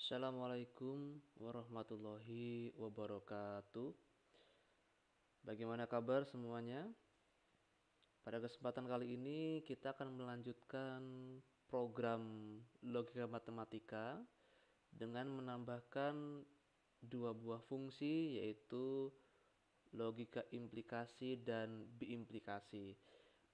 Assalamualaikum warahmatullahi wabarakatuh. Bagaimana kabar semuanya? Pada kesempatan kali ini kita akan melanjutkan program logika matematika dengan menambahkan dua buah fungsi, yaitu logika implikasi dan biimplikasi,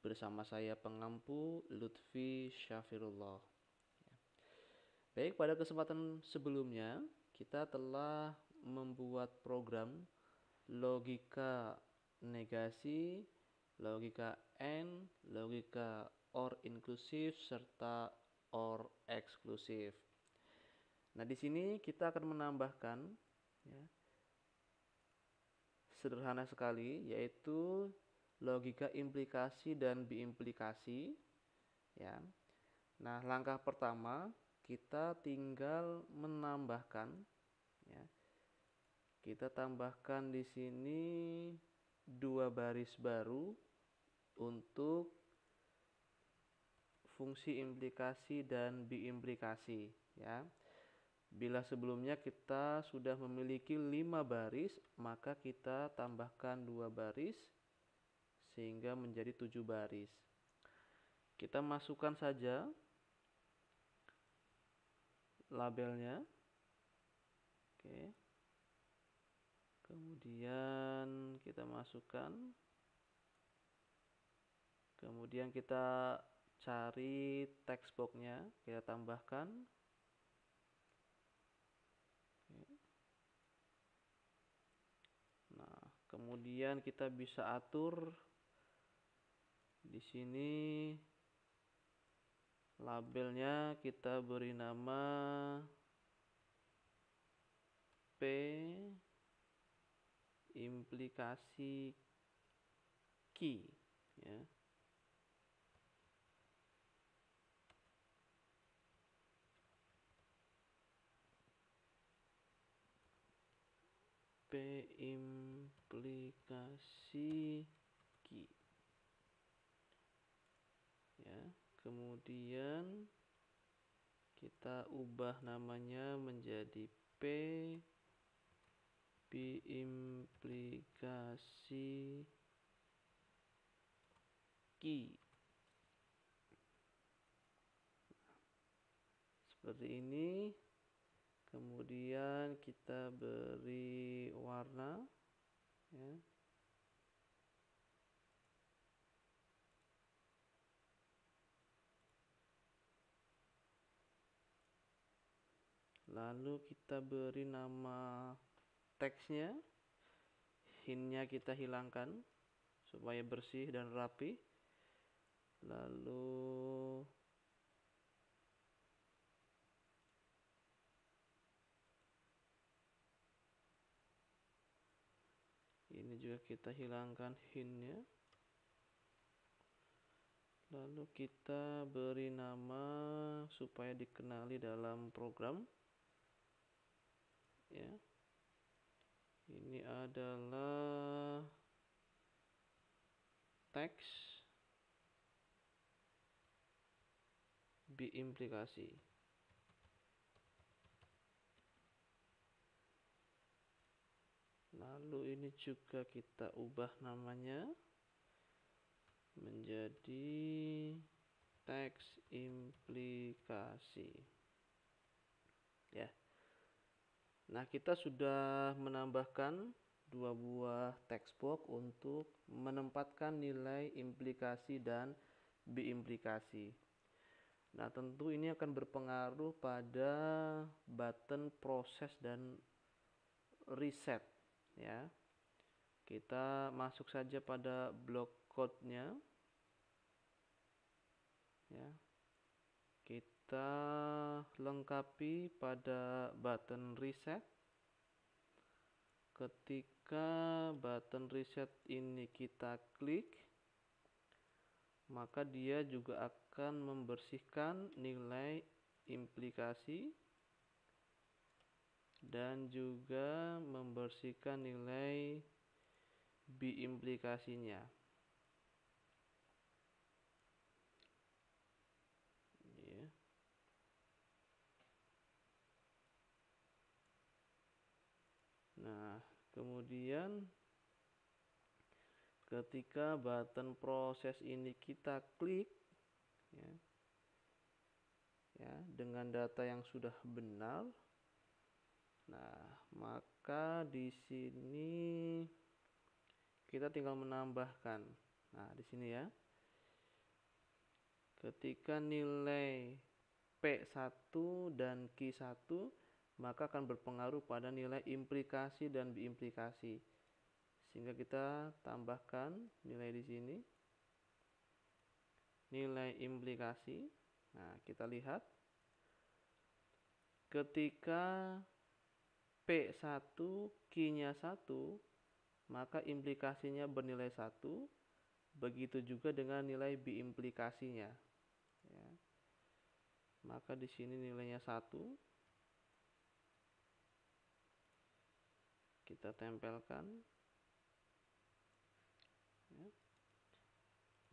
bersama saya pengampu Lutfi Syafirullah. Baik, pada kesempatan sebelumnya kita telah membuat program logika negasi, logika AND, logika OR inklusif, serta OR eksklusif. Nah, di sini kita akan menambahkan, ya, sederhana sekali, yaitu logika implikasi dan biimplikasi. Ya. Nah, langkah pertama kita tinggal menambahkan, ya. Kita tambahkan di sini dua baris baru untuk fungsi implikasi dan biimplikasi, ya. Bila sebelumnya kita sudah memiliki 5 baris, maka kita tambahkan 2 baris sehingga menjadi 7 baris. Kita masukkan saja labelnya. Oke. Kemudian kita masukkan. Kemudian kita cari text box-nya, kita tambahkan. Nah, kemudian kita bisa atur di sini labelnya, kita beri nama P implikasi key, ya. P implikasi key, ya. Kemudian kita ubah namanya menjadi P biimplikasi key. Seperti ini. Kemudian kita beri warna, ya. Lalu kita beri nama teksnya, hintnya kita hilangkan supaya bersih dan rapi. Lalu ini juga kita hilangkan hintnya. Lalu kita beri nama supaya dikenali dalam program, ya. Ini adalah teks biimplikasi. Lalu ini juga kita ubah namanya menjadi teks implikasi, ya. Nah, kita sudah menambahkan dua buah text box untuk menempatkan nilai implikasi dan biimplikasi. Nah, tentu ini akan berpengaruh pada button proses dan reset, ya. Kita masuk saja pada blok code-nya, ya. Kita lengkapi pada button reset. Ketika button reset ini kita klik, maka dia juga akan membersihkan nilai implikasi dan juga membersihkan nilai biimplikasinya, ya. Kemudian ketika button proses ini kita klik, ya, dengan data yang sudah benar, nah maka di sini kita tinggal menambahkan. Nah di sini ya, ketika nilai P1 dan Q1 maka akan berpengaruh pada nilai implikasi dan biimplikasi. Sehingga kita tambahkan nilai di sini, nilai implikasi. Nah, kita lihat ketika P1 Q-nya 1, maka implikasinya bernilai 1. Begitu juga dengan nilai biimplikasinya. Ya. Maka di sini nilainya 1. Kita tempelkan. Ya.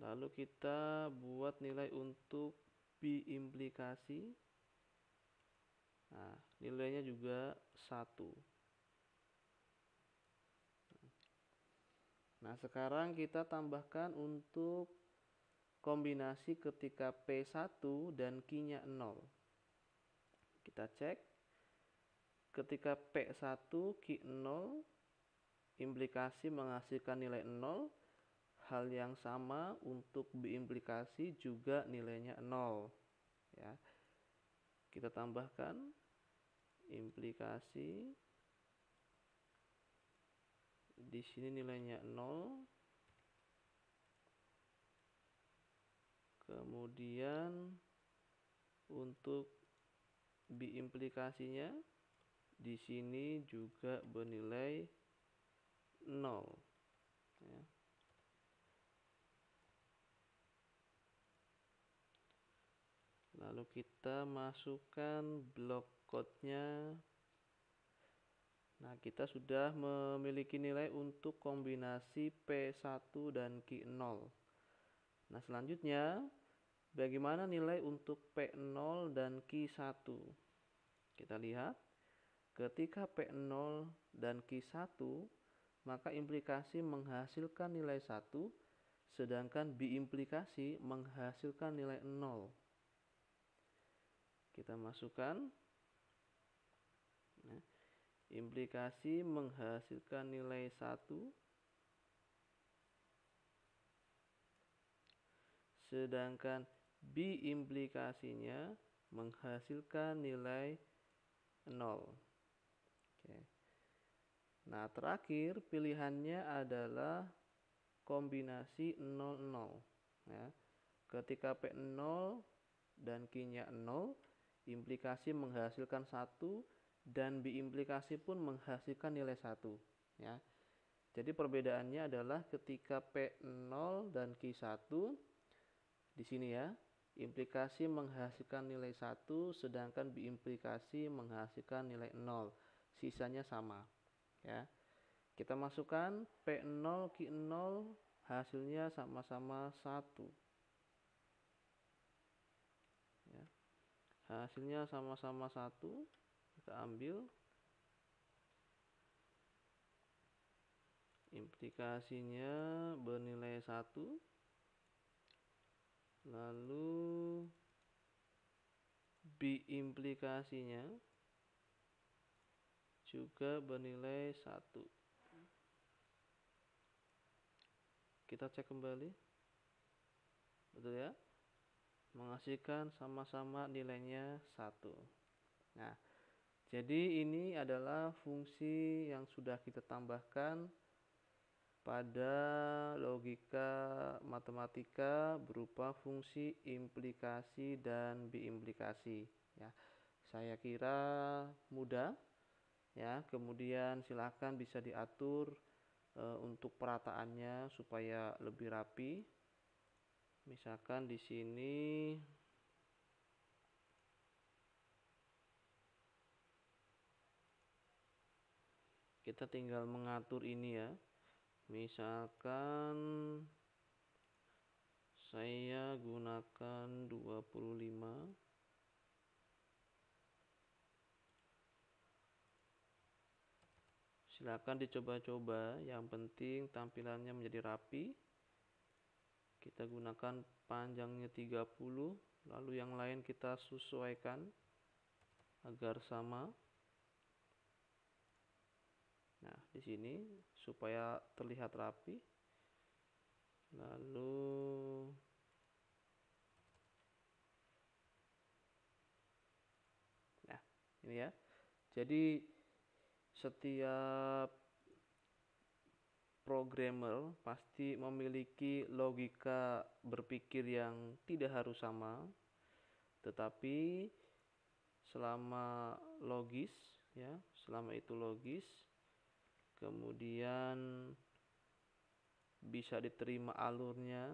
Lalu kita buat nilai untuk biimplikasi. Nah, nilainya juga 1. Nah, sekarang kita tambahkan untuk kombinasi ketika P1 dan Q-nya 0. Kita cek. Ketika P1 Q 0, implikasi menghasilkan nilai 0. Hal yang sama untuk biimplikasi juga nilainya 0. Ya. Kita tambahkan implikasi. Di sini nilainya 0. Kemudian untuk biimplikasinya di sini juga bernilai 0. Ya. Lalu kita masukkan blok code-nya. Nah, kita sudah memiliki nilai untuk kombinasi P1 dan Q0. Nah, selanjutnya bagaimana nilai untuk P0 dan Q1? Kita lihat, ketika P0 dan Q1, maka implikasi menghasilkan nilai 1, sedangkan biimplikasi menghasilkan nilai 0. Kita masukkan. Nah, implikasi menghasilkan nilai 1, sedangkan biimplikasinya menghasilkan nilai 0. Oke. Nah, terakhir pilihannya adalah kombinasi 00. Ya. Ketika P0 dan Q-nya 0, implikasi menghasilkan 1 dan biimplikasi pun menghasilkan nilai 1. Ya. Jadi perbedaannya adalah ketika P0 dan Q1 di sini ya, implikasi menghasilkan nilai 1 sedangkan biimplikasi menghasilkan nilai 0. Sisanya sama. Ya. Kita masukkan P0 Q0, hasilnya sama-sama 1. Ya. Hasilnya sama-sama 1. Kita ambil. Implikasinya bernilai 1. Lalu biimplikasinya juga bernilai 1. Kita cek kembali. Betul ya? Menghasilkan sama-sama nilainya 1. Nah, jadi ini adalah fungsi yang sudah kita tambahkan pada logika matematika berupa fungsi implikasi dan biimplikasi. Ya, saya kira mudah. Ya, kemudian silakan bisa diatur untuk perataannya supaya lebih rapi. Misalkan di sini kita tinggal mengatur ini ya. Misalkan saya gunakan 25. Silakan dicoba-coba, yang penting tampilannya menjadi rapi. Kita gunakan panjangnya 30, lalu yang lain kita sesuaikan agar sama. Nah, di sini supaya terlihat rapi. Lalu nah, ini ya. Jadi setiap programmer pasti memiliki logika berpikir yang tidak harus sama, tetapi selama logis ya, selama itu logis, kemudian bisa diterima alurnya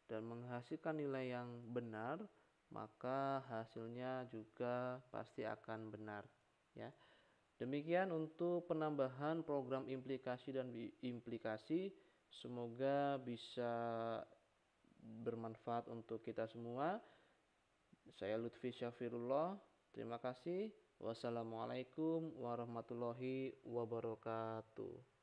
dan menghasilkan nilai yang benar, maka hasilnya juga pasti akan benar ya. Demikian untuk penambahan program implikasi dan implikasi. Semoga bisa bermanfaat untuk kita semua. Saya Lutfi Syafirullah. Terima kasih. Wassalamualaikum warahmatullahi wabarakatuh.